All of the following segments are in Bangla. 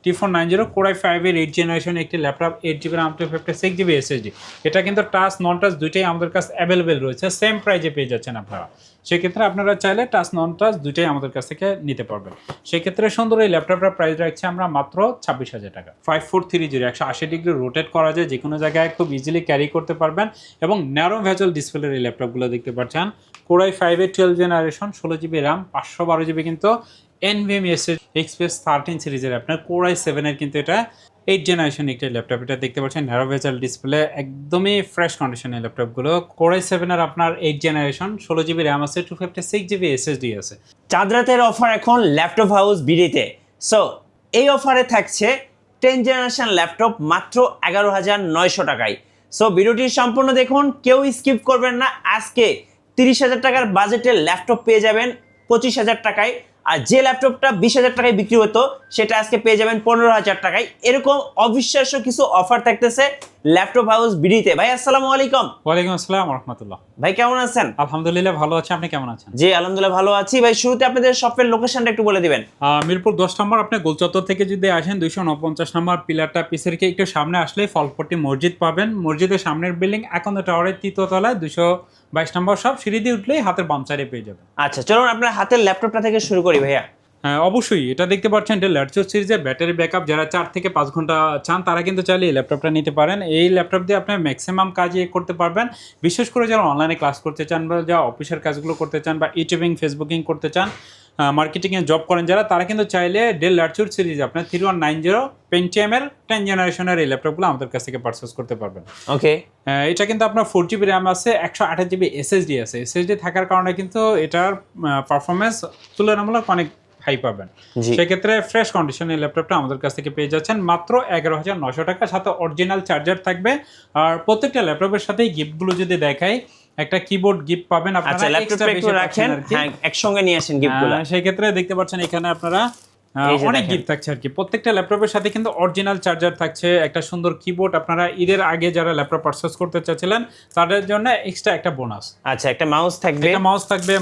T490 Core i5 এর 8 জেনারেশন একটি laptop 8GB RAM 256GB SSD। এটা কিন্তু টাচ নন টাচ দুইটাই আমাদের কাছে অ্যাভেলেবেল রয়েছে, সেম প্রাইজে পেয়ে যাচ্ছেন আপনারা। সেক্ষেত্রে আপনারা চাইলে টাচ নন টাচ দুইটাই আমাদের কাছ থেকে নিতে পারবেন। সেক্ষেত্রে সুন্দর এই ল্যাপটপটার প্রাইস রাখছি আমরা মাত্র 26,000 টাকা। 5430 180 ডিগ্রি রোটেট করা যায়, যে কোনো জায়গায় খুব ইজিলি ক্যারি করতে পারবেন এবং ন্যারো ভেজেল ডিসপ্লের এই ল্যাপটপগুলো দেখতে পাচ্ছেন। Core i5 এর 12 জেনারেশন 16GB RAM 512GB কিন্তু NVMe Express 13 সিরিজের আপনার Core i7 এর কিন্তু এটা 8 জেনারেশন একটি ল্যাপটপ। এটা দেখতে পাচ্ছেন ন্যারো ভেজেল ডিসপ্লে, একদমই ফ্রেশ কন্ডিশনের ল্যাপটপগুলো। Core i7 এর আপনার 8 জেনারেশন 16GB RAM আছে, 256GB SSD আছে। চাঁদ রাতের অফার এখন ল্যাপটপ হাউস বিডিতে। সো এই অফারে থাকছে 10 জেনারেশন ল্যাপটপ মাত্র 11,900 টাকায়। সো ভিডিওটি সম্পূর্ণ দেখুন, কেউ স্কিপ করবেন না। আজকে 30,000 টাকার বাজেটের ল্যাপটপ পেয়ে যাবেন 25,000 টাকায়, আর যে ল্যাপটপটা 20,000 টাকায় বিক্রি হতো সেটা আজকে পেয়ে যাবেন 15,000 টাকায়। এরকম অবিশ্বাস্য কিছু অফার থাকতেছে ল্যাপটপ হাউস বিডিতে। ভাই আসসালামু আলাইকুম। ওয়ালাইকুম আসসালাম ওয়া রাহমাতুল্লাহ। ভাই কেমন আছেন? আলহামদুলিল্লাহ ভালো আছি, আপনি কেমন আছেন? জি আলহামদুলিল্লাহ ভালো আছি। ভাই শুরুতে আপনাদের শপের লোকেশনটা একটু বলে দিবেন। মিরপুর 10 নম্বর, আপনি গোলচত্বর থেকে যদি আসেন 249 নম্বর পিলারটা পিছের দিকে একটু সামনে আসলে ফলপট্টি মসজিদ পাবেন। মসজিদের সামনের বিল্ডিং আকন্দ টাওয়ারের 3য় তলায় 222 নম্বর সব, সিঁড়ি দিয়ে উঠলেই হাতের বাম সাইডে পেয়ে যাবেন। আচ্ছা চলুন আপনার হাতের ল্যাপটপটা থেকে শুরু করি ভাইয়া। হ্যাঁ অবশ্যই, এটা দেখতে পাচ্ছেন এটা ল্যাটচো সিরিজের ব্যাটারি ব্যাকআপ, যারা 4 থেকে 5 ঘন্টা চান তারা কিন্তু চাইলে এই ল্যাপটপটা নিতে পারেন। এই ল্যাপটপ দিয়ে আপনি ম্যাক্সিমাম কাজই করতে পারবেন, বিশেষ করে যারা অনলাইনে ক্লাস করতে চান বা যারা অফিসের কাজগুলো করতে চান বা ইউটিউবিং ফেসবুকিং করতে চান, মার্কেটিংয়ে জব করেন যারা, তারা কিন্তু চাইলে ডেল ল্যাটচোর সিরিজ আপনার 3190 Pentium এর 10 জেনারেশনের এই ল্যাপটপগুলো আমাদের কাছ থেকে পারচেস করতে পারবেন। ওকে, এটা কিন্তু আপনার 4GB RAM আছে, 128GB SSD আছে। SSD থাকার কারণে কিন্তু এটার পারফরমেন্স তুলনামূলক অনেক হাই পাবেন। সেক্ষেত্রে ফ্রেশ কন্ডিশনের ল্যাপটপটা আমাদের কাছ থেকে পেয়ে যাচ্ছেন মাত্র 11,900 টাকা, সাথে অরিজিনাল চার্জার থাকবে। আর প্রত্যেকটা ল্যাপটপের সাথেই গিফটগুলো যদি দেখাই, একটা কিবোর্ড গিফট পাবেন আপনারা। আচ্ছা ল্যাপটপটা একটু রাখেন, হ্যাঁ একসঙ্গে নিয়ে আসেন গিফটগুলো। সেই ক্ষেত্রে দেখতে পাচ্ছেন এখানে আপনারা অনেক গিফট থাকছে আর কি। প্রত্যেকটা ল্যাপটপের সাথে কিন্তু অরিজিনাল চার্জার থাকছে, একটা সুন্দর কিবোর্ড। আপনারা ঈদের আগে যারা ল্যাপটপ পারচেজ করতে চাচ্ছিলেন তাদের জন্য এক্সট্রা একটা বোনাস। আচ্ছা একটা মাউস থাকবে,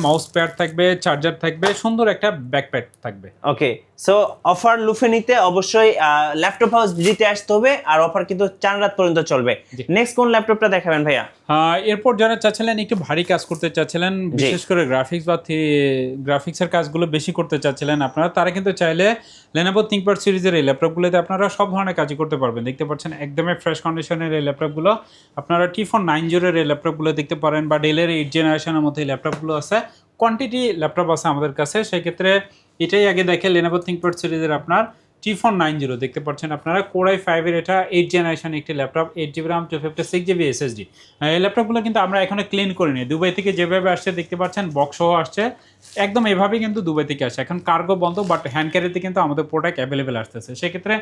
মাউস প্যাড থাকবে, চার্জার থাকবে, সুন্দর একটা ব্যাকপ্যাড থাকবে। ওকে, সো অফার লুফে নিতে অবশ্যই ল্যাপটপ হাউস ভিজিটে আসতে হবে, আর অফার কিন্তু 4 রাত পর্যন্ত চলবে। নেক্সট কোন ল্যাপটপটা দেখাবেন ভাইয়া? এরপর যারা চাচ্ছিলেন একটু ভারী কাজ করতে চাচ্ছিলেন, বিশেষ করে গ্রাফিক্সের কাজগুলো বেশি করতে চাচ্ছিলেন আপনারা, তারা কিন্তু চাইলে Lenovo ThinkPad সিরিজের এই ল্যাপটপগুলোতে আপনারা সব ধরনের কাজই করতে পারবেন। দেখতে পাচ্ছেন একদমই ফ্রেশ কন্ডিশনের এই ল্যাপটপগুলো। আপনারা T490 এর এই ল্যাপটপগুলো দেখতে পারেন, বা ডেলের 8 জেনারেশনের মধ্যে এই ল্যাপটপগুলো আছে। কোয়ান্টিটি ল্যাপটপ আছে আমাদের কাছে, সেক্ষেত্রে এটাই আগে দেখে Lenovo ThinkPad সিরিজের আপনার T490 দেখতে পাচ্ছেন আপনারা। Core i5 এর এটা 8 জেনারেশন একটি laptop, 8GB RAM 256GB SSD। এই ল্যাপটপগুলো কিন্তু আমরা এখনো ক্লিন করিনি, দুবাই থেকে যেভাবে আসছে দেখতে পাচ্ছেন বক্স সহ আসছে, একদম এভাবেই কিন্তু দুবাই থেকে আসে। এখন কার্গো বন্ধ, বাট হ্যান্ড ক্যারিতে কিন্তু আমাদের প্রোডাক্ট অ্যাভেলেবেল আসতেছে। সেক্ষেত্রে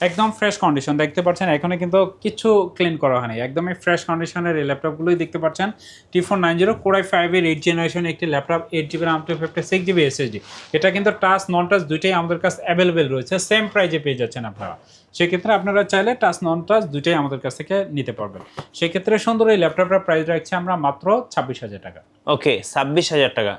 একদম ফ্রেশ কন্ডিশন দেখতে পাচ্ছেন, এখনো কিন্তু কিছু ক্লিন করা হয়নি, একদমই ফ্রেশ কন্ডিশনের এই ল্যাপটপগুলোই দেখতে পাচ্ছেন। T490 Core i5 এর 8 জেনারেশন একটি laptop, 8GB RAM 256GB SSD। এটা কিন্তু টাচ নন টাচ দুইটাই আমাদের কাছে অ্যাভেলেবেল রয়েছে, সেম প্রাইজে পেয়ে যাচ্ছেন আপনারা। সেক্ষেত্রে আপনারা চাইলে টাচ নন টাচ দুইটাই আমাদের কাছ থেকে নিতে পারবেন। সেক্ষেত্রে সুন্দর এই ল্যাপটপটার প্রাইস রাখছি আমরা মাত্র 26,000 টাকা। ওকে 26,000 টাকা।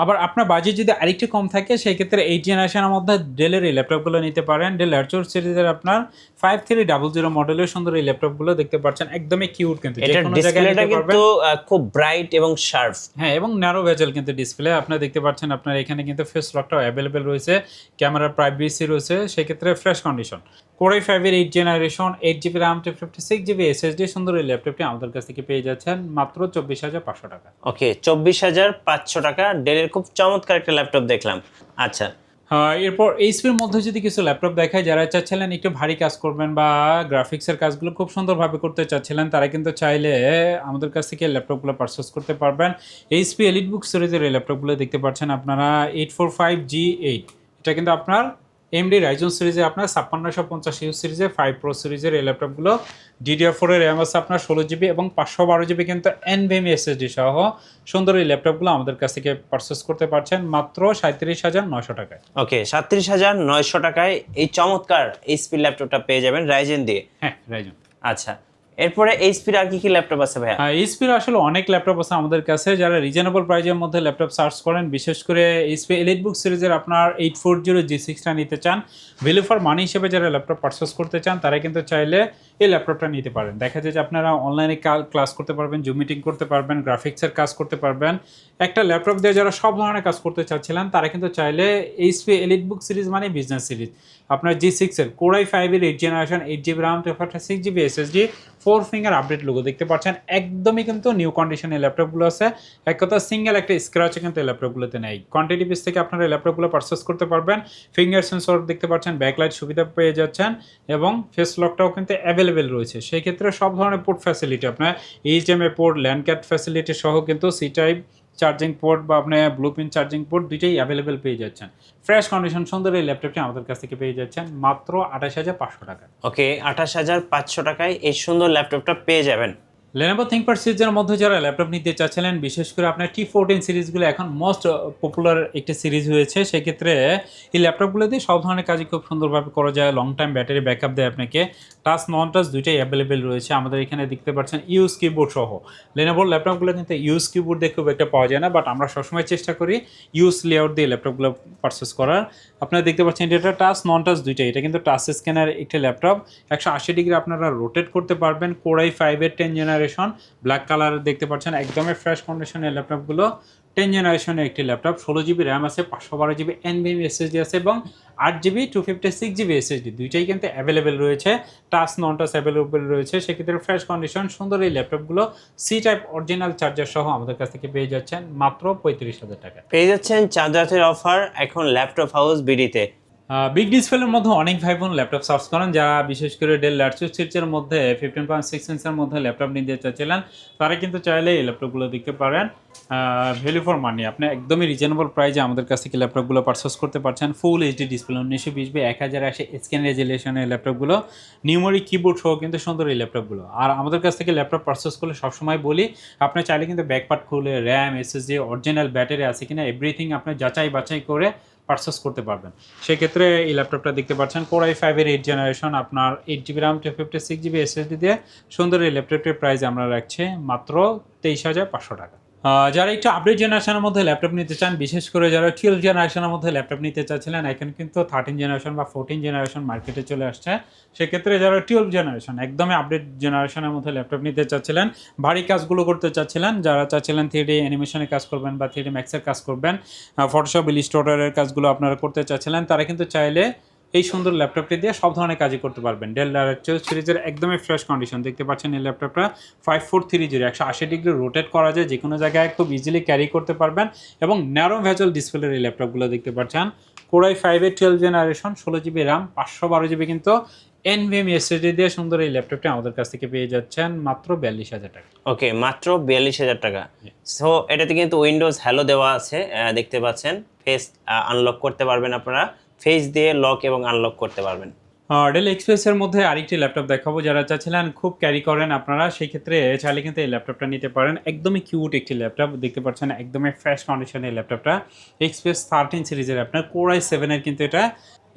আবার আপনার বাজেট যদি আরেকটু কম থাকে, সেই ক্ষেত্রে 8 জেনারেশনের মধ্যে ডেলের এই ল্যাপটপগুলো নিতে পারেন। ডেল ল্যাটচোর সিরিজের আপনার 5300 মডেলের সুন্দর এই ল্যাপটপগুলো দেখতে পাচ্ছেন, একদমই কিউট, কিন্তু যে কোনো জায়গায় নিতে পারবেন। কিন্তু খুব ব্রাইট এবং শার্প, হ্যাঁ, এবং ন্যারো ভেজেল কিন্তু ডিসপ্লে আপনারা দেখতে পাচ্ছেন। আপনার এখানে কিন্তু ফেস লকটাও অ্যাভেলেবেল রয়েছে, ক্যামেরার প্রাইভেসি রয়েছে, সেক্ষেত্রে ফ্রেশ কন্ডিশন। Core i5 এর 8 generation 8GB RAM 256GB SSD সুন্দর এই ল্যাপটপটি আমাদের কাছ থেকে পেয়ে যাচ্ছেন মাত্র 24,500 টাকা। ওকে 24,500 টাকা। ডেলের খুব চমৎকার একটা ল্যাপটপ দেখলাম। আচ্ছা এরপর এইচপির মধ্যে যদি কিছু ল্যাপটপ দেখায়, যারা চাচ্ছিলেন একটু ভারী কাজ করবেন বা গ্রাফিক্সের কাজগুলো খুব সুন্দরভাবে করতে চাচ্ছিলেন, তারা কিন্তু চাইলে আমাদের কাছ থেকে ল্যাপটপগুলো পারচেস করতে পারবেন। এইচপি এলিটবুক সিরিজের এই ল্যাপটপগুলো দেখতে পাচ্ছেন আপনারা 845G8। এটা কিন্তু আপনার AMD Ryzen সিরিজে আপনার 5650U সিরিজে 5 Pro সিরিজের এই ল্যাপটপগুলো। DDR4 এর RAM আছে আপনার 16GB এবং 512GB কিন্তু NVMe SSD সহ সুন্দর এই ল্যাপটপগুলো আমাদের কাছ থেকে পারচেস করতে পারছেন মাত্র 37,900 টাকায়। ওকে 37,900 টাকায় এই চমৎকার এইচপি ল্যাপটপটা পেয়ে যাবেন রাইজেন দিয়ে। হ্যাঁ রাইজেন। আচ্ছা এরপরে এইচপির আর কি ল্যাপটপ আছে ভাইয়া? এইচপির আসলে অনেক ল্যাপটপ আছে আমাদের কাছে, যারা রিজনেবল প্রাইজের মধ্যে ল্যাপটপ সার্চ করেন, বিশেষ করে এইচপি এলিটবুক সিরিজের আপনার 840 G6টা নিতে চান, ভ্যালু ফর মানি হিসেবে যারা ল্যাপটপ পারচেস করতে চান তারা কিন্তু চাইলে এই ল্যাপটপটা নিতে পারেন। দেখা যায় যে আপনারা অনলাইনে ক্লাস করতে পারবেন, জুম মিটিং করতে পারবেন, গ্রাফিক্সের কাজ করতে পারবেন। একটা ল্যাপটপ দিয়ে যারা সব ধরনের কাজ করতে চাচ্ছিলেন তারা কিন্তু চাইলে এইচপি এলিটবুক সিরিজ মানে বিজনেস সিরিজ, আপনার G6-এর Core i5-এর 8 generation, 8GB RAM, 256GB SSD, 4 finger update logo দেখতে পাচ্ছেন। একদমই কিন্তু নিউ কন্ডিশনে ল্যাপটপগুলো আছে। এক কথা সিঙ্গেল একটা স্ক্র্যাচও কিন্তু এই ল্যাপটপগুলোতে নেই। কোয়ান্টিটি পিস থেকে আপনারা এই ল্যাপটপগুলো পারচেস করতে পারবেন। ফিঙ্গার সেন্সর দেখতে পাচ্ছেন, ব্যাকলাইট সুবিধা পেয়ে যাচ্ছেন এবং ফেস লকটাও কিন্তু অ্যাভেলেবেল রয়েছে। সেই ক্ষেত্রে সব ধরনের পোর্ট ফ্যাসিলিটি আপনার HDMI port, land card facility সহ কিন্তু সি টাইপ চার্জিং পোর্ট বা আপনার ব্লুপ্রিন্ট চার্জিং পোর্ট দুইটাই অ্যাভেলেবেল পেয়ে যাচ্ছেন। ফ্রেশ কন্ডিশন সুন্দর এই ল্যাপটপটি আমাদের কাছ থেকে পেয়ে যাচ্ছেন মাত্র 28,500 টাকা। ওকে, 28,500 টাকায় এই সুন্দর ল্যাপটপটা পেয়ে যাবেন। Lenovo ThinkPad সিরিজের মধ্যে যারা ল্যাপটপ নিতে চাচ্ছিলেন, বিশেষ করে আপনার T14 সিরিজগুলো এখন মোস্ট পপুলার একটা সিরিজ হয়েছে। সেক্ষেত্রে এই ল্যাপটপগুলো দিয়ে সব ধরনের কাজই খুব সুন্দরভাবে করা যায়। লং টাইম ব্যাটারি ব্যাকআপ দেয় আপনাকে। টাচ নন টাচ দুইটাই অ্যাভেলেবেল রয়েছে। আমাদের এখানে দেখতে পাচ্ছেন ইউএস কিবোর্ড সহ। Lenovo ল্যাপটপগুলো কিন্তু ইউএস কিবোর্ড দিয়ে খুব একটা পাওয়া যায় না, বাট আমরা সবসময় চেষ্টা করি ইউএস লেআউট দিয়ে ল্যাপটপগুলো পারচেস করার। আপনারা দেখতে পাচ্ছেন এটা টাচ নন টাচ দুইটাই। এটা কিন্তু টাচ স্ক্যানার একটা ল্যাপটপ, 180 ডিগ্রি আপনারা রোটেট করতে পারবেন। Core i5-এর 10 জেনারেশন, ব্ল্যাক কালার দেখতে পাচ্ছেন। একদমই ফ্রেশ কন্ডিশনের ল্যাপটপগুলো। 10 জেনারেশনের একটি ল্যাপটপ, 16GB র্যাম আছে, 512GB NVMe SSD আছে এবং 8GB 256GB SSD দুইটাই কিন্তু অ্যাভেলেবেল রয়েছে। টাচ নন টাচ অ্যাভেলেবেল রয়েছে। সেক্ষেত্রে ফ্রেশ কন্ডিশন সুন্দর এই ল্যাপটপগুলো সি টাইপ অরিজিনাল চার্জার সহ আমাদের কাছ থেকে পেয়ে যাচ্ছেন মাত্র 35,000 টাকা। পেয়ে যাচ্ছেন চার্জারের অফার এখন ল্যাপটপ হাউস বিডিতে। বিগ ডিসপ্লের মধ্যে অনেক ভাই বোন ল্যাপটপ সার্চ করেন, যারা বিশেষ করে ডেল ল্যাটিটিউড সিরিজের মধ্যে 15.6 ইঞ্চের মধ্যে ল্যাপটপ নিতে চাচ্ছিলেন তারা কিন্তু চাইলে এই ল্যাপটপগুলো দেখতে পারেন। ভ্যালু ফর মানি আপনি একদমই রিজনেবল প্রাইসে আমাদের কাছ থেকে ল্যাপটপগুলো পারচেস করতে পারছেন। ফুল এইচডি ডিসপ্লে 1920 1080 স্ক্যান রেজুলেশনের ল্যাপটপগুলো, নিউমেরিক কিবোর্ড সহ কিন্তু সুন্দর এই ল্যাপটপগুলো। আর আমাদের কাছ থেকে ল্যাপটপ পারচেস করলে সবসময় বলি আপনি চাইলে কিন্তু ব্যাকপার্ট খুলে র্যাম, SSD, অরিজিনাল ব্যাটারি আছে কিনা এভরিথিং আপনি যাচাই বাছাই করে পারচেস করতে পারবেন। সেক্ষেত্রে এই ল্যাপটপটা দেখতে পাচ্ছেন Core i5-এর 8 জেনারেশন, আপনার 8GB RAM, 256GB SSD দিয়ে সুন্দর এই ল্যাপটপটির প্রাইস আমরা রাখছি মাত্র 23,500 টাকা। যারা একটু আপডেট জেনারেশনের মধ্যে ল্যাপটপ নিতে চান, বিশেষ করে যারা 12 জেনারেশনের মধ্যে ল্যাপটপ নিতে চাচ্ছিলেন, এখন কিন্তু 13 জেনারেশন বা 14 জেনারেশন মার্কেটে চলে আসছে। সেক্ষেত্রে যারা 12 জেনারেশন একদমই আপডেট জেনারেশনের মধ্যে ল্যাপটপ নিতে চাচ্ছিলেন, ভারী কাজগুলো করতে চাচ্ছিলেন, যারা চাচ্ছিলেন 3D অ্যানিমেশনের কাজ করবেন বা 3D ম্যাক্সের কাজ করবেন, ফটোশপ, ইলাস্ট্রেটরের কাজগুলো আপনারা করতে চাচ্ছিলেন, তারা কিন্তু চাইলে এই সুন্দর ল্যাপটপটি দিয়ে সব ধরনের কাজই করতে পারবেন। ডেল ল্যাটিটিউড সিরিজের একদমই ফ্রেশ কন্ডিশন দেখতে পাচ্ছেন। এই ল্যাপটপটা 5430 180 ডিগ্রি রোটেট করা যায়, যে কোনো জায়গায় খুব ইজিলি ক্যারি করতে পারবেন এবং ন্যারো ভেজেল ডিসপ্লের এই ল্যাপটপগুলো দেখতে পাচ্ছেন। Core i5-এর 12 generation, 16GB RAM, 512GB কিন্তু NVMe SSD দিয়ে সুন্দর এই ল্যাপটপটি আমাদের কাছ থেকে পেয়ে যাচ্ছেন মাত্র 42,000 টাকা। ওকে, মাত্র 42,000 টাকা। সো এটাতে কিন্তু উইন্ডোজ হ্যালো দেওয়া আছে, দেখতে পাচ্ছেন। ফেস আনলক করতে পারবেন, আপনারা ফেস দিয়ে লক এবং আনলক করতে পারবেন। ডেল এক্সপ্রেসের মধ্যে আরেকটি ল্যাপটপ দেখাবো, যারা চাচ্ছিলেন খুব ক্যারি করেন আপনারা, সেই ক্ষেত্রে চাইলে কিন্তু এই ল্যাপটপটা নিতে পারেন। একদমই কিউট একটি ল্যাপটপ দেখতে পাচ্ছেন, একদমই ফ্রেশ কন্ডিশনের ল্যাপটপটা। এক্সপ্রেস 13 সিরিজের আপনার Core i7-এর কিন্তু এটা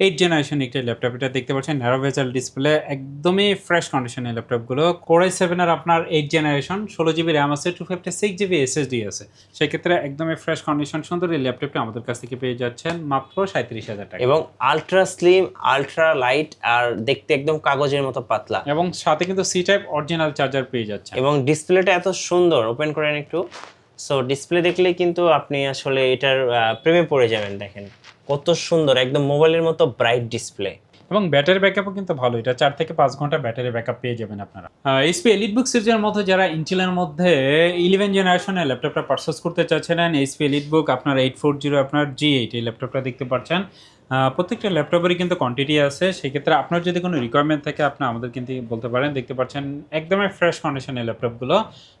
8 জেনারেশন একটি ল্যাপটপ। এটা দেখতে পাচ্ছেন ন্যারো ভেজেল ডিসপ্লে, একদমই ফ্রেশ কন্ডিশনের ল্যাপটপগুলো। Core i7-এর আপনার 8 জেনারেশন, 16GB RAM আছে, 256GB SSD আছে। সেক্ষেত্রে একদমই ফ্রেশ কন্ডিশন সুন্দর এই ল্যাপটপটি আমাদের কাছ থেকে পেয়ে যাচ্ছেন মাত্র 37,000 টাকা। এবং আলট্রা স্লিম, আলট্রা লাইট আর দেখতে একদম কাগজের মতো পাতলা, এবং সাথে কিন্তু সি টাইপ অরিজিনাল চার্জার পেয়ে যাচ্ছেন। এবং ডিসপ্লেটা এত সুন্দর, ওপেন করেন একটু। সো ডিসপ্লে দেখলে কিন্তু আপনি আসলে এটার প্রেমে পড়ে যাবেন। দেখেন কত সুন্দর, একদম মোবাইলের মতো ব্রাইট ডিসপ্লে। এবং ব্যাটারি ব্যাকআপও কিন্তু ভালো, এটা 4 থেকে 5 ঘন্টা ব্যাটারি ব্যাকআপ পেয়ে যাবেন আপনারা। এইচপি এলিটবুক সিরিজের মধ্যে যারা ইন্টেলের মধ্যে 11 জেনারেশনের ল্যাপটপটা পারচেস করতে চাচ্ছিলেন, এইচপি এলিটবুক আপনার 840 আপনার G8 এই ল্যাপটপটা দেখতে পাচ্ছেন। প্রত্যেকটা ল্যাপটপেরই কিন্তু কোয়ান্টিটি আছে। সেক্ষেত্রে আপনার যদি কোনো রিকোয়ারমেন্ট থাকে আপনি আমাদের কিন্তু বলতে পারেন। দেখতে পাচ্ছেন একদমই ফ্রেশ কন্ডিশনের ল্যাপটপগুলো,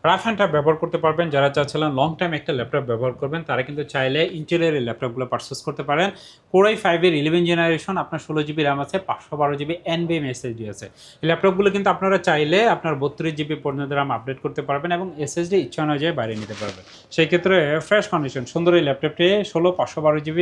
রাফ হ্যান্ড টাইপ ব্যবহার করতে পারবেন। যারা চাচ্ছিলেন লং টাইম একটা ল্যাপটপ ব্যবহার করবেন তারা কিন্তু চাইলে ইন্টেলের এই ল্যাপটপগুলো পারচেস করতে পারেন। Core i5-এর 11 জেনারেশন, আপনার 16GB RAM আছে, 512GB NVMe SSD আছে। এই ল্যাপটপগুলো কিন্তু আপনারা চাইলে আপনার 32GB পর্যন্ত RAM আপডেট করতে পারবেন এবং SSD ইচ্ছা অনুযায়ী বাইরে নিতে পারবেন। সেই ক্ষেত্রে ফ্রেশ কন্ডিশন সুন্দর এই ল্যাপটপটি 512GB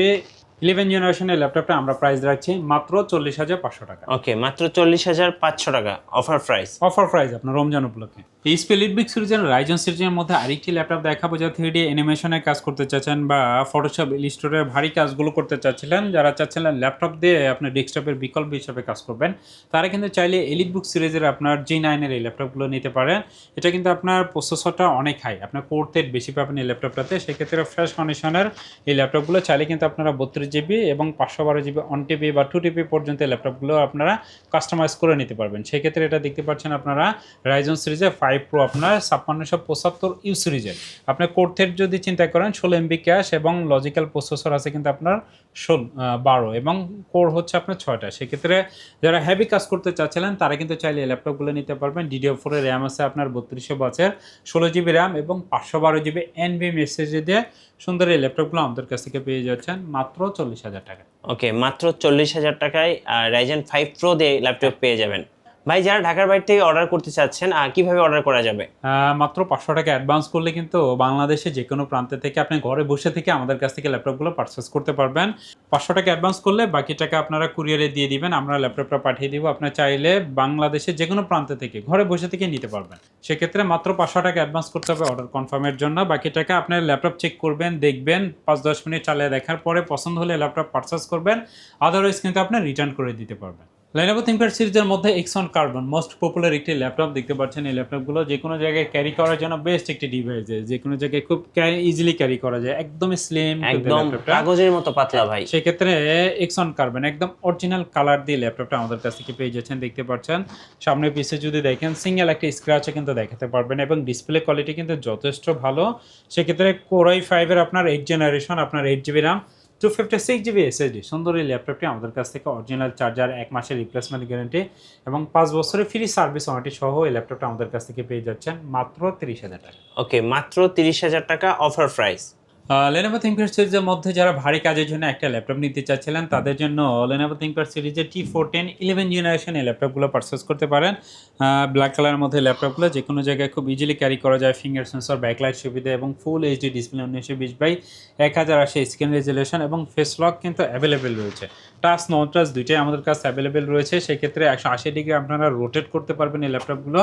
11 জেনারেশনের ল্যাপটপটা আমরা প্রাইস রাখছি মাত্র 40,500 টাকা। ওকে, মাত্র 40,500 টাকা অফার প্রাইস। অফার প্রাইস আপনার রমজান উপলক্ষে। এইচপি এলিটবুক সিরিজের রাইজন সিরিজের মধ্যে আরেকটি ল্যাপটপ দেখাবো যা 3D অ্যানিমেশনে কাজ করতে চাচ্ছেন বা ফটোশপ ইলাস্ট্রেটরের ভারী কাজগুলো করতে চাচ্ছিলেন, যারা চাচ্ছিলেন ল্যাপটপ দিয়ে আপনার ডেস্কটপের বিকল্প হিসেবে কাজ করবেন, তারা কিন্তু চাইলে এলিটবুক সিরিজের আপনার G9 এর এই ল্যাপটপগুলো নিতে পারেন। এটা কিন্তু আপনার প্রসেসরটা অনেক হাই, আপনার কোর থেট বেশি পাবেন এই ল্যাপটপটাতে। সেক্ষেত্রে ফ্রেশ কন্ডিশনের এই ল্যাপটপগুলো চাইলে কিন্তু আপনারা 32GB এবং 512GB 1TB বা 2TB পর্যন্ত এই ল্যাপটপগুলো আপনারা কাস্টমাইজ করে নিতে পারবেন। সেক্ষেত্রে এটা দেখতে পাচ্ছেন আপনারা রাইজন সিরিজের 5 Pro আপনার 5675U সিরিজের আপনার কোর থেট যদি চিন্তা করেন 16MB ক্যাশ এবং লজিক্যাল প্রসেসর আছে কিন্তু আপনার 12 এবং কোর হচ্ছে আপনার 6টা। সেক্ষেত্রে যারা হেভি কাজ করতে চাচ্ছিলেন তারা কিন্তু চাইলে এই ল্যাপটপগুলো নিতে পারবেন। DDR4 এর র্যাম আছে আপনার 3200 16GB র্যাম এবং 512GB NVMe দিয়ে সুন্দর এই ল্যাপটপগুলো আমাদের কাছ থেকে পেয়ে যাচ্ছেন মাত্র 40,000 টাকা। ওকে, মাত্র 40,000 টাকায় রাইজেন 5 Pro দিয়ে ল্যাপটপ পেয়ে যাবেন। ভাই, যারা ঢাকার বাইরে থেকে অর্ডার করতে চাচ্ছেন কিভাবে অর্ডার করা যাবে? মাত্র 500 টাকা অ্যাডভান্স করলে কিন্তু বাংলাদেশে যে কোনো প্রান্ত থেকে আপনি ঘরে বসে থেকে আমাদের কাছ থেকে ল্যাপটপগুলো পারচেস করতে পারবেন। 500 টাকা অ্যাডভান্স করলে বাকি টাকা আপনারা কুরিয়ারে দিয়ে দিবেন, আমরা ল্যাপটপটা পাঠিয়ে দিব। আপনার চাইলে বাংলাদেশে যে কোনো প্রান্ত থেকে ঘরে বসে থেকে নিতে পারবেন। সেক্ষেত্রে মাত্র 500 টাকা অ্যাডভান্স করতে হবে অর্ডার কনফার্মের জন্য। বাকি টাকা আপনার ল্যাপটপ চেক করবেন, দেখবেন, 5-10 মিনিট চালিয়ে দেখার পরে পছন্দ হলে ল্যাপটপ পারচেস করবেন, আদারওয়াইজ কিন্তু আপনি রিটার্ন করে দিতে পারবেন। Lenovo ThinkPad সিরিজের মধ্যে Xeon Carbon মোস্ট পপুলার একটি ল্যাপটপ দেখতে পাচ্ছেন। এই ল্যাপটপগুলো যে কোনো জায়গায় ক্যারি করার জন্য বেস্ট একটি ডিভাইস, যে কোনো জায়গায় খুব ইজিলি ক্যারি করা যায়, একদমই স্লিম, একদম কাগজের মতো পাতলা ভাই। সেক্ষেত্রে Xeon Carbon একদম অরিজিনাল কালার দিয়ে ল্যাপটপটা আমাদের কাছ থেকে পেয়ে যাচ্ছেন। দেখতে পাচ্ছেন সামনে পিছে যদি দেখেন সিঙ্গেল একটা স্ক্র্যাচও কিন্তু দেখাতে পারবেন এবং ডিসপ্লে কোয়ালিটি কিন্তু যথেষ্ট ভালো। সেক্ষেত্রে Core i5 এর আপনার 8 জেনারেশন আপনার 8GB RAM 256GB SSD সুন্দর এই ল্যাপটপটি আমাদের কাছ থেকে অরিজিনাল চার্জার, 1 মাসের রিপ্লেসমেন্ট গ্যারান্টি এবং 5 বছরের ফ্রি সার্ভিস ওয়ারেন্টি সহ এই ল্যাপটপটা আমাদের কাছ থেকে পেয়ে যাচ্ছেন মাত্র 30,000 টাকা। ওকে, মাত্র 30,000 টাকা অফার প্রাইস। Lenovo ThinkPad সিরিজের মধ্যে যারা ভারী কাজের জন্য একটা ল্যাপটপ নিতে চাচ্ছিলেন তাদের জন্য Lenovo ThinkPad সিরিজের T14 11 জেনারেশন এই ল্যাপটপগুলো পারচেস করতে পারেন। ব্ল্যাক কালারের মধ্যে ল্যাপটপগুলো যে কোনো জায়গায় খুব ইজিলি ক্যারি করা যায়, ফিঙ্গার সেন্সর, ব্যাকলাইট সুবিধা এবং full HD display 1920x1080 screen resolution এবং ফেস লক কিন্তু অ্যাভেলেবেল রয়েছে। টাচ নন টাচ দুইটাই আমাদের কাছে অ্যাভেলেবেল রয়েছে। সেক্ষেত্রে 180 ডিগ্রি আপনারা রোটেট করতে পারবেন এই ল্যাপটপগুলো।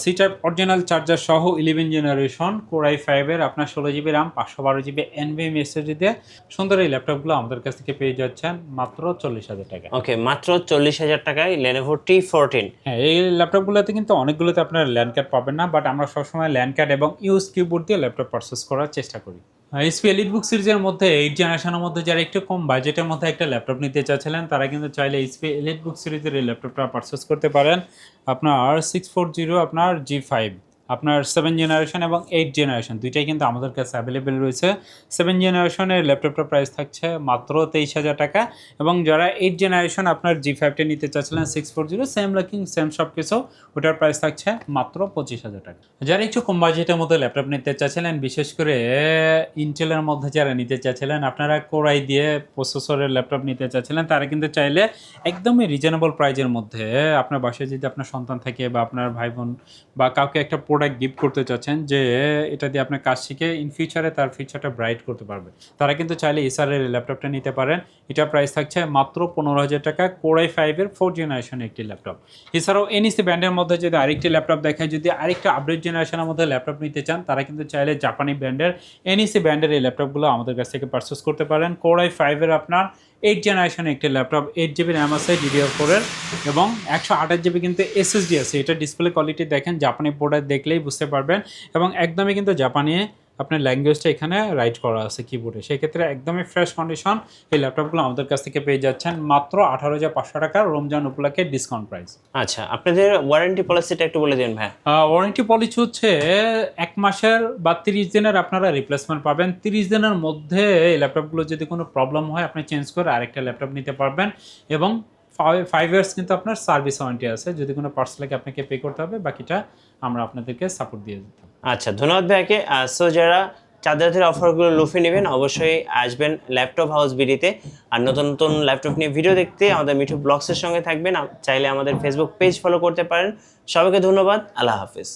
সি টাইপ অরিজিনাল চার্জার সহ 11 জেনারেশন Core i5 এর আপনার 16GB RAM 512GB NVMe দিয়ে সুন্দর এই ল্যাপটপগুলো আমাদের কাছ থেকে পেয়ে যাচ্ছেন মাত্র 40,000 টাকা। ওকে, মাত্র 40,000 টাকায় Lenovo T14। হ্যাঁ, এই ল্যাপটপগুলোতে কিন্তু অনেকগুলোতে আপনার ল্যান্ড কার্ড পাবেন না, বাট আমরা সবসময় ল্যান্ড কার্ড এবং ইউজ কিবোর্ড দিয়ে ল্যাপটপ পারচেস করার চেষ্টা করি। এইচপি এলিটবুক সিরিজের মধ্যে 8 জেনারেশনের মধ্যে যারা একটু কম বাজেটের মধ্যে একটা ল্যাপটপ নিতে চাচ্ছিলেন তারা কিন্তু চাইলে এইচপি এলিটবুক সিরিজের এই ল্যাপটপটা পারচেস করতে পারেন। আপনার 640 আপনার G5 আপনার 7 জেনারেশন এবং 8 জেনারেশন দুইটাই কিন্তু আমাদের কাছে অ্যাভেলেবেল রয়েছে। 7 জেনারেশনের ল্যাপটপটার প্রাইস থাকছে মাত্র 23,000 টাকা এবং যারা 8 জেনারেশন আপনার G5টা নিতে চাচ্ছিলেন 640 সেম লুকিং সেম সব কিছু, ওটার প্রাইস থাকছে মাত্র 25,000 টাকা। যারা একটু কম বাজেটের মধ্যে ল্যাপটপ নিতে চাচ্ছিলেন, বিশেষ করে ইন্টেলের মধ্যে যারা নিতে চাচ্ছিলেন, আপনারা Core i দিয়ে প্রসেসরের ল্যাপটপ নিতে চাচ্ছিলেন, তারা কিন্তু চাইলে একদমই রিজনেবল প্রাইজের মধ্যে আপনার বাসায় যদি আপনার সন্তান থাকে বা আপনার ভাই বোন বা কাউকে একটা গিফট করতে চাচ্ছেন যে এটা দিয়ে আপনার কাজ শিখে ইন ফিউচারে তার ফিউচারটা ব্রাইট করতে পারবে, তারা কিন্তু চাইলে এসারের ল্যাপটপটা নিতে পারেন। এটা প্রাইস থাকছে মাত্র 15,000 টাকা। Core i5 এর 4 জেনারেশন একটি ল্যাপটপ। এছাড়াও এনইসি ব্র্যান্ডের মধ্যে যদি আরেকটি ল্যাপটপ দেখায়, যদি আরেকটা আপডেট জেনারেশনের মধ্যে ল্যাপটপ নিতে চান তারা কিন্তু চাইলে জাপানি ব্র্যান্ডের এনইসি ব্র্যান্ডের এই ল্যাপটপগুলো আমাদের কাছ থেকে পারচেস করতে পারেন। Core i5 এর আপনার 8 জেনারেশন একটি ল্যাপটপ, 8GB RAM আছে DDR4 এর এবং 128GB কিন্তু SSD আছে। এটা ডিসপ্লে কোয়ালিটি দেখেন, জাপানি প্রোডাক্ট দেখলেই বুঝতে পারবেন এবং একদমই কিন্তু জাপানি আপনার ল্যাঙ্গুয়েজটা এখানে রাইট করা আছে কিবোর্ডে। সেক্ষেত্রে একদমই ফ্রেশ কন্ডিশন এই ল্যাপটপগুলো আমাদের কাছ থেকে পেয়ে যাচ্ছেন মাত্র 18,500 টাকা রমজান উপলক্ষে ডিসকাউন্ট প্রাইস। আচ্ছা, আপনাদের ওয়ারেন্টি পলিসিটা একটু বলে দিন ভাই। ওয়ারেন্টি পলিসি হচ্ছে 1 মাসের বা 30 দিনের আপনারা রিপ্লেসমেন্ট পাবেন। 30 দিনের মধ্যে এই ল্যাপটপগুলো যদি কোনো প্রবলেম হয় আপনি চেঞ্জ করে আরেকটা ল্যাপটপ নিতে পারবেন এবং 5 ইয়ার্স কিন্তু আপনার সার্ভিস ওয়ারেন্টি আছে। যদি কোনো পার্টস লাগে আপনাকে পে করতে হবে, বাকিটা আমরা আপনাদেরকে সাপোর্ট দিয়ে দিতাম। আচ্ছা, ধন্যবাদ ভাইকে। সো যারা চাঁদাতের অফারগুলো লুফে নেবেন অবশ্যই আসবেন ল্যাপটপ হাউস বিডিতে। আর নতুন নতুন ল্যাপটপ নিয়ে ভিডিও দেখতে আমাদের মিঠু ব্লগসের সঙ্গে থাকবেন। চাইলে আমাদের ফেসবুক পেজ ফলো করতে পারেন। সবাইকে ধন্যবাদ, আল্লাহ হাফিজ।